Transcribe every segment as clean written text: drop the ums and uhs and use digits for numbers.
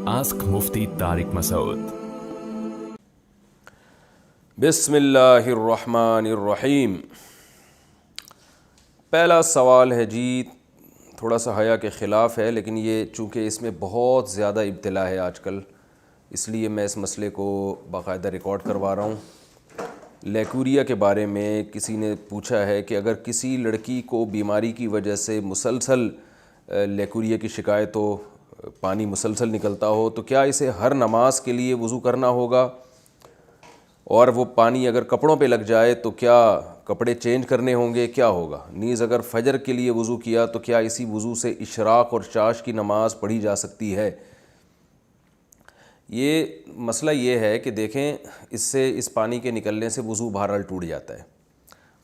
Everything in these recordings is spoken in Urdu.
Ask Mufti Tariq Masood. بسم اللہ الرحمن الرحیم۔ پہلا سوال ہے جی، تھوڑا سا حیا کے خلاف ہے، لیکن یہ چونکہ اس میں بہت زیادہ ابتلا ہے آج کل، اس لیے میں اس مسئلے کو باقاعدہ ریکارڈ کروا رہا ہوں۔ لیکوریا کے بارے میں کسی نے پوچھا ہے کہ اگر کسی لڑکی کو بیماری کی وجہ سے مسلسل لیکوریا کی شکایت ہو، پانی مسلسل نکلتا ہو، تو کیا اسے ہر نماز کے لیے وضو کرنا ہوگا؟ اور وہ پانی اگر کپڑوں پہ لگ جائے تو کیا کپڑے چینج کرنے ہوں گے؟ کیا ہوگا؟ نیز اگر فجر کے لیے وضو کیا تو کیا اسی وضو سے اشراق اور چاش کی نماز پڑھی جا سکتی ہے؟ یہ مسئلہ یہ ہے کہ دیکھیں، اس پانی کے نکلنے سے وضو بہرحال ٹوٹ جاتا ہے۔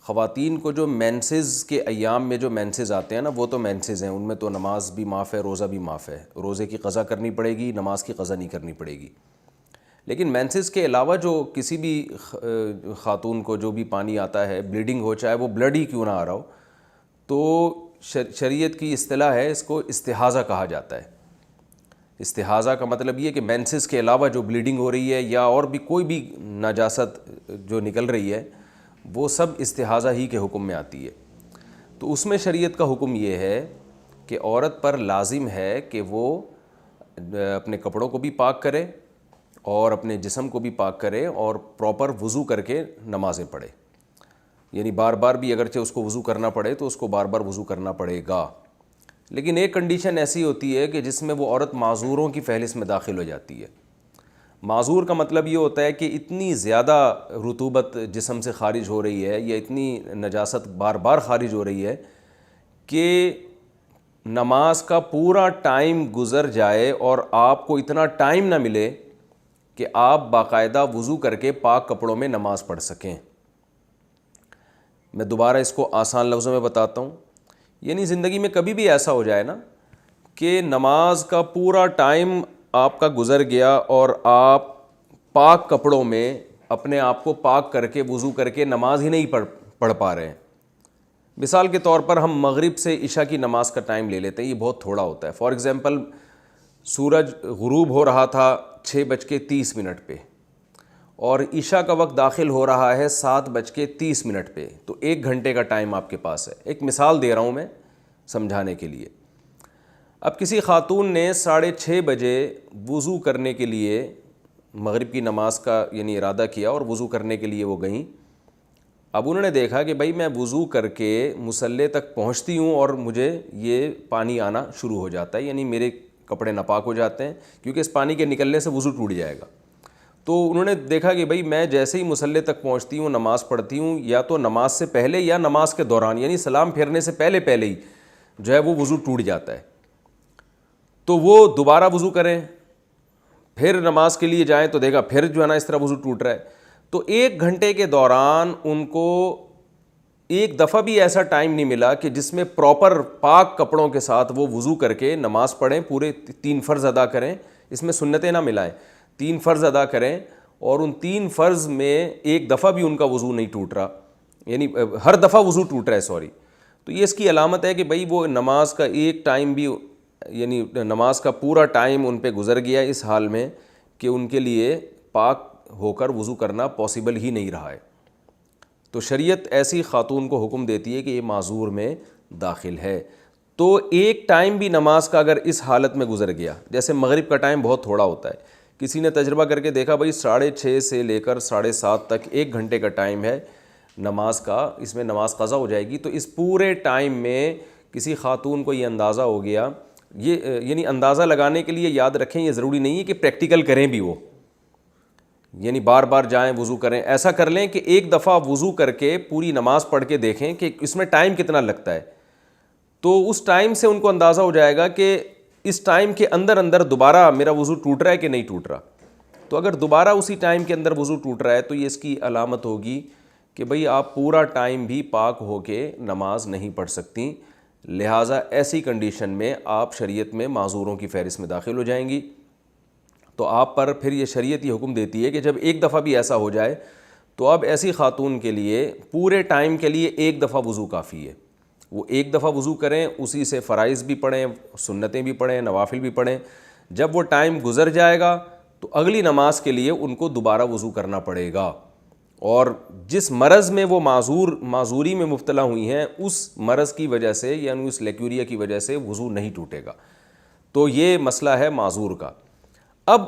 خواتین کو جو مینسز کے ایام میں جو مینسز آتے ہیں نا، وہ تو مینسز ہیں، ان میں تو نماز بھی معاف ہے، روزہ بھی معاف ہے، روزے کی قضا کرنی پڑے گی، نماز کی قضا نہیں کرنی پڑے گی۔ لیکن مینسز کے علاوہ جو کسی بھی خاتون کو جو بھی پانی آتا ہے، بلیڈنگ ہو، چاہے وہ بلڈ ہی کیوں نہ آ رہا ہو، تو شریعت کی اصطلاح ہے، اس کو استحاضہ کہا جاتا ہے۔ استحاضہ کا مطلب یہ کہ مینسز کے علاوہ جو بلیڈنگ ہو رہی ہے یا اور بھی کوئی بھی نجاست جو نکل رہی ہے، وہ سب استحاضہ ہی کے حکم میں آتی ہے۔ تو اس میں شریعت کا حکم یہ ہے کہ عورت پر لازم ہے کہ وہ اپنے کپڑوں کو بھی پاک کرے اور اپنے جسم کو بھی پاک کرے اور پراپر وضو کر کے نمازیں پڑھے۔ یعنی بار بار بھی اگرچہ اس کو وضو کرنا پڑے تو اس کو بار بار وضو کرنا پڑے گا۔ لیکن ایک کنڈیشن ایسی ہوتی ہے کہ جس میں وہ عورت معذوروں کی فہرست میں داخل ہو جاتی ہے۔ معذور کا مطلب یہ ہوتا ہے کہ اتنی زیادہ رطوبت جسم سے خارج ہو رہی ہے یا اتنی نجاست بار بار خارج ہو رہی ہے کہ نماز کا پورا ٹائم گزر جائے اور آپ کو اتنا ٹائم نہ ملے کہ آپ باقاعدہ وضو کر کے پاک کپڑوں میں نماز پڑھ سکیں۔ میں دوبارہ اس کو آسان لفظوں میں بتاتا ہوں۔ یعنی زندگی میں کبھی بھی ایسا ہو جائے نا کہ نماز کا پورا ٹائم آپ کا گزر گیا اور آپ پاک کپڑوں میں اپنے آپ کو پاک کر کے وضو کر کے نماز ہی نہیں پڑھ پا رہے ہیں۔ مثال کے طور پر ہم مغرب سے عشاء کی نماز کا ٹائم لے لیتے ہیں، یہ بہت تھوڑا ہوتا ہے۔ فار ایگزامپل، سورج غروب ہو رہا تھا 6:30 پہ اور عشاء کا وقت داخل ہو رہا ہے 7:30 پہ، تو 1 گھنٹے کا ٹائم آپ کے پاس ہے۔ ایک مثال دے رہا ہوں میں سمجھانے کے لیے۔ اب کسی خاتون نے 6:30 بجے وضو کرنے کے لیے مغرب کی نماز کا یعنی ارادہ کیا اور وضو کرنے کے لیے وہ گئیں۔ اب انہوں نے دیکھا کہ بھائی میں وضو کر کے مصلی تک پہنچتی ہوں اور مجھے یہ پانی آنا شروع ہو جاتا ہے، یعنی میرے کپڑے ناپاک ہو جاتے ہیں کیونکہ اس پانی کے نکلنے سے وضو ٹوٹ جائے گا۔ تو انہوں نے دیکھا کہ بھائی میں جیسے ہی مصلی تک پہنچتی ہوں، نماز پڑھتی ہوں، یا تو نماز سے پہلے یا نماز کے دوران، یعنی سلام پھیرنے سے پہلے ہی جو ہے وہ وضو ٹوٹ جاتا ہے۔ تو وہ دوبارہ وضو کریں، پھر نماز کے لیے جائیں تو دیکھا پھر جو ہے نا اس طرح وضو ٹوٹ رہا ہے۔ تو 1 گھنٹے کے دوران ان کو ایک دفعہ بھی ایسا ٹائم نہیں ملا کہ جس میں پراپر پاک کپڑوں کے ساتھ وہ وضو کر کے نماز پڑھیں، پورے 3 فرض ادا کریں، اس میں سنتیں نہ ملائیں، 3 فرض ادا کریں، اور ان 3 فرض میں ایک دفعہ بھی ان کا وضو نہیں ٹوٹ رہا، یعنی ہر دفعہ وضو ٹوٹ رہا ہے، تو یہ اس کی علامت ہے کہ بھئی وہ نماز کا ایک ٹائم بھی، یعنی نماز کا پورا ٹائم ان پہ گزر گیا اس حال میں کہ ان کے لیے پاک ہو کر وضو کرنا پاسبل ہی نہیں رہا ہے۔ تو شریعت ایسی خاتون کو حکم دیتی ہے کہ یہ معذور میں داخل ہے۔ تو ایک ٹائم بھی نماز کا اگر اس حالت میں گزر گیا، جیسے مغرب کا ٹائم بہت تھوڑا ہوتا ہے، کسی نے تجربہ کر کے دیکھا بھائی 6:30 سے لے کر 7:30 تک 1 گھنٹے کا ٹائم ہے نماز کا، اس میں نماز قضا ہو جائے گی، تو اس پورے ٹائم میں کسی خاتون کو یہ اندازہ ہو گیا، یہ یعنی اندازہ لگانے کے لیے یاد رکھیں، یہ ضروری نہیں ہے کہ پریکٹیکل کریں بھی، وہ یعنی بار بار جائیں وضو کریں، ایسا کر لیں کہ ایک دفعہ وضو کر کے پوری نماز پڑھ کے دیکھیں کہ اس میں ٹائم کتنا لگتا ہے، تو اس ٹائم سے ان کو اندازہ ہو جائے گا کہ اس ٹائم کے اندر دوبارہ میرا وضو ٹوٹ رہا ہے کہ نہیں ٹوٹ رہا۔ تو اگر دوبارہ اسی ٹائم کے اندر وضو ٹوٹ رہا ہے تو یہ اس کی علامت ہوگی کہ بھئی آپ پورا ٹائم بھی پاک ہو کے نماز نہیں پڑھ سکتی، لہٰذا ایسی کنڈیشن میں آپ شریعت میں معذوروں کی فہرست میں داخل ہو جائیں گی۔ تو آپ پر پھر یہ شریعت یہ حکم دیتی ہے کہ جب ایک دفعہ بھی ایسا ہو جائے تو اب ایسی خاتون کے لیے پورے ٹائم کے لیے 1 دفعہ وضو کافی ہے، وہ 1 دفعہ وضو کریں، اسی سے فرائض بھی پڑھیں، سنتیں بھی پڑھیں، نوافل بھی پڑھیں، جب وہ ٹائم گزر جائے گا تو اگلی نماز کے لیے ان کو دوبارہ وضو کرنا پڑے گا، اور جس مرض میں وہ معذوری میں مبتلا ہوئی ہیں اس مرض کی وجہ سے یعنی اس لیکوریا کی وجہ سے وضو نہیں ٹوٹے گا۔ تو یہ مسئلہ ہے معذور کا۔ اب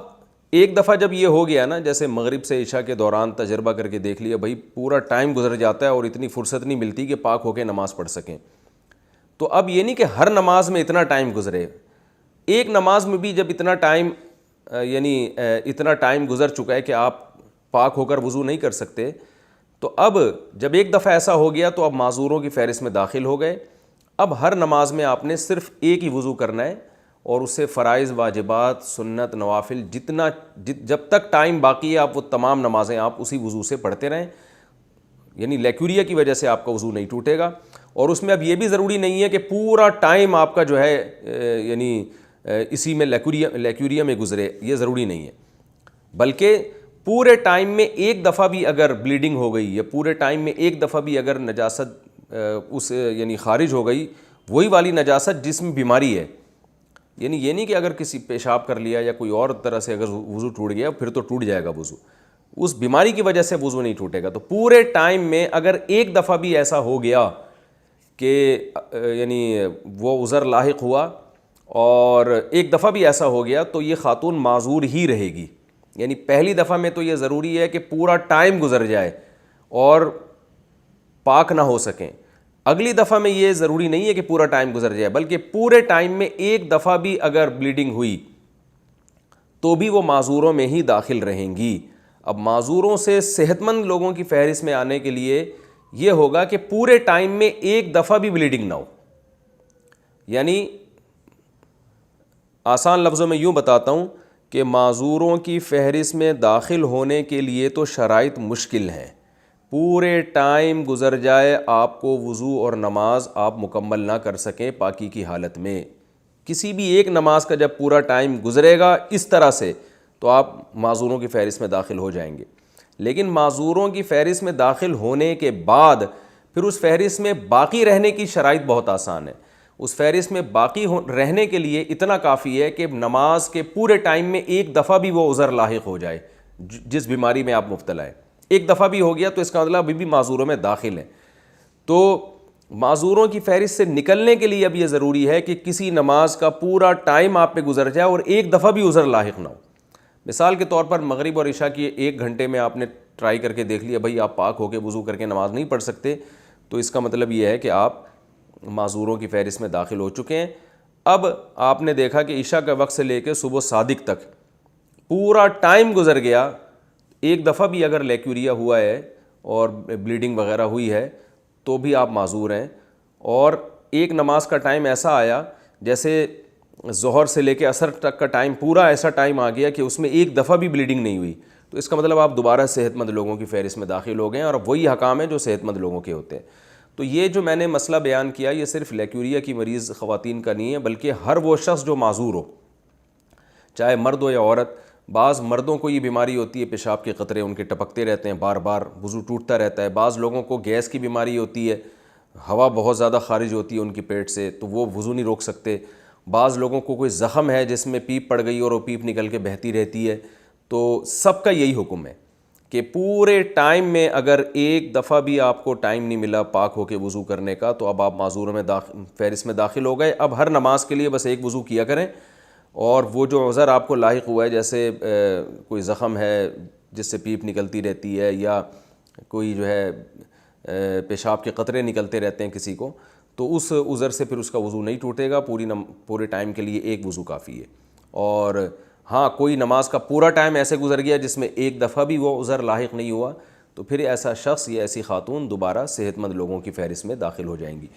ایک دفعہ جب یہ ہو گیا نا، جیسے مغرب سے عشاء کے دوران تجربہ کر کے دیکھ لیا بھائی پورا ٹائم گزر جاتا ہے اور اتنی فرصت نہیں ملتی کہ پاک ہو کے نماز پڑھ سکیں، تو اب یہ نہیں کہ ہر نماز میں اتنا ٹائم گزرے، ایک نماز میں بھی جب اتنا ٹائم گزر چکا ہے کہ آپ پاک ہو کر وضو نہیں کر سکتے، تو اب جب ایک دفعہ ایسا ہو گیا تو اب معذوروں کی فہرست میں داخل ہو گئے۔ اب ہر نماز میں آپ نے صرف ایک ہی وضو کرنا ہے، اور اس سے فرائض، واجبات، سنت، نوافل جب تک ٹائم باقی ہے آپ وہ تمام نمازیں آپ اسی وضو سے پڑھتے رہیں، یعنی لیکوریا کی وجہ سے آپ کا وضو نہیں ٹوٹے گا۔ اور اس میں اب یہ بھی ضروری نہیں ہے کہ پورا ٹائم آپ کا جو ہے یعنی اسی میں لیکوریا میں گزرے، یہ ضروری نہیں ہے، بلکہ پورے ٹائم میں ایک دفعہ بھی اگر بلیڈنگ ہو گئی یا پورے ٹائم میں ایک دفعہ بھی اگر نجاست اس یعنی خارج ہو گئی، وہی والی نجاست جس میں بیماری ہے، یعنی یہ نہیں کہ اگر کسی پیشاب کر لیا یا کوئی اور طرح سے اگر وضو ٹوٹ گیا پھر تو ٹوٹ جائے گا وضو، اس بیماری کی وجہ سے وضو نہیں ٹوٹے گا۔ تو پورے ٹائم میں اگر ایک دفعہ بھی ایسا ہو گیا کہ یعنی وہ عذر لاحق ہوا اور ایک دفعہ بھی ایسا ہو گیا تو یہ خاتون معذور ہی رہے گی، یعنی پہلی دفعہ میں تو یہ ضروری ہے کہ پورا ٹائم گزر جائے اور پاک نہ ہو سکیں، اگلی دفعہ میں یہ ضروری نہیں ہے کہ پورا ٹائم گزر جائے، بلکہ پورے ٹائم میں ایک دفعہ بھی اگر بلیڈنگ ہوئی تو بھی وہ معذوروں میں ہی داخل رہیں گی۔ اب معذوروں سے صحت مند لوگوں کی فہرست میں آنے کے لیے یہ ہوگا کہ پورے ٹائم میں ایک دفعہ بھی بلیڈنگ نہ ہو، یعنی آسان لفظوں میں یوں بتاتا ہوں کہ معذوروں کی فہرست میں داخل ہونے کے لیے تو شرائط مشکل ہیں، پورے ٹائم گزر جائے آپ کو وضو اور نماز آپ مکمل نہ کر سکیں پاکی کی حالت میں، کسی بھی ایک نماز کا جب پورا ٹائم گزرے گا اس طرح سے تو آپ معذوروں کی فہرست میں داخل ہو جائیں گے۔ لیکن معذوروں کی فہرست میں داخل ہونے کے بعد پھر اس فہرست میں باقی رہنے کی شرائط بہت آسان ہے۔ اس فہرست میں باقی رہنے کے لیے اتنا کافی ہے کہ نماز کے پورے ٹائم میں ایک دفعہ بھی وہ عذر لاحق ہو جائے جس بیماری میں آپ مبتلا ہیں، ایک دفعہ بھی ہو گیا تو اس کا مطلب ابھی بھی معذوروں میں داخل ہے۔ تو معذوروں کی فہرست سے نکلنے کے لیے اب یہ ضروری ہے کہ کسی نماز کا پورا ٹائم آپ پہ گزر جائے اور ایک دفعہ بھی عذر لاحق نہ ہو۔ مثال کے طور پر مغرب اور عشاء کی ایک گھنٹے میں آپ نے ٹرائی کر کے دیکھ لیا بھائی آپ پاک ہو کے وضو کر کے نماز نہیں پڑھ سکتے، تو اس کا مطلب یہ ہے کہ آپ معذوروں کی فہرست میں داخل ہو چکے ہیں۔ اب آپ نے دیکھا کہ عشاء کے وقت سے لے کے صبح صادق تک پورا ٹائم گزر گیا، ایک دفعہ بھی اگر لیکوریا ہوا ہے اور بلیڈنگ وغیرہ ہوئی ہے تو بھی آپ معذور ہیں، اور ایک نماز کا ٹائم ایسا آیا جیسے ظہر سے لے کے عصر تک کا ٹائم پورا ایسا ٹائم آ گیا کہ اس میں ایک دفعہ بھی بلیڈنگ نہیں ہوئی، تو اس کا مطلب آپ دوبارہ صحت مند لوگوں کی فہرست میں داخل ہو گئے ہیں، اور وہی حکام ہیں جو صحت مند لوگوں کے ہوتے ہیں۔ تو یہ جو میں نے مسئلہ بیان کیا یہ صرف لیکوریا کی مریض خواتین کا نہیں ہے، بلکہ ہر وہ شخص جو معذور ہو، چاہے مرد ہو یا عورت۔ بعض مردوں کو یہ بیماری ہوتی ہے، پیشاب کے قطرے ان کے ٹپکتے رہتے ہیں، بار بار وضو ٹوٹتا رہتا ہے۔ بعض لوگوں کو گیس کی بیماری ہوتی ہے، ہوا بہت زیادہ خارج ہوتی ہے ان کی پیٹ سے تو وہ وضو نہیں روک سکتے۔ بعض لوگوں کو کوئی زخم ہے جس میں پیپ پڑ گئی اور وہ پیپ نکل کے بہتی رہتی ہے۔ تو سب کا یہی حکم ہے کہ پورے ٹائم میں اگر ایک دفعہ بھی آپ کو ٹائم نہیں ملا پاک ہو کے وضو کرنے کا تو اب آپ معذوروں میں فہرست میں داخل ہو گئے۔ اب ہر نماز کے لیے بس ایک وضو کیا کریں، اور وہ جو عذر آپ کو لاحق ہوا ہے جیسے کوئی زخم ہے جس سے پیپ نکلتی رہتی ہے یا کوئی جو ہے پیشاب کے قطرے نکلتے رہتے ہیں کسی کو، تو اس عذر سے پھر اس کا وضو نہیں ٹوٹے گا، پورے ٹائم کے لیے ایک وضو کافی ہے۔ اور ہاں کوئی نماز کا پورا ٹائم ایسے گزر گیا جس میں ایک دفعہ بھی وہ عذر لاحق نہیں ہوا تو پھر ایسا شخص یا ایسی خاتون دوبارہ صحت مند لوگوں کی فہرست میں داخل ہو جائیں گی۔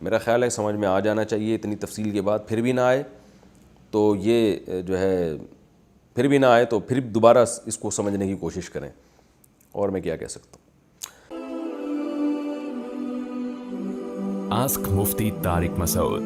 میرا خیال ہے سمجھ میں آ جانا چاہیے، اتنی تفصیل کے بعد پھر بھی نہ آئے تو یہ جو ہے پھر بھی نہ آئے تو پھر دوبارہ اس کو سمجھنے کی کوشش کریں، اور میں کیا کہہ سکتا ہوں۔ آسک مفتی طارق مسعود۔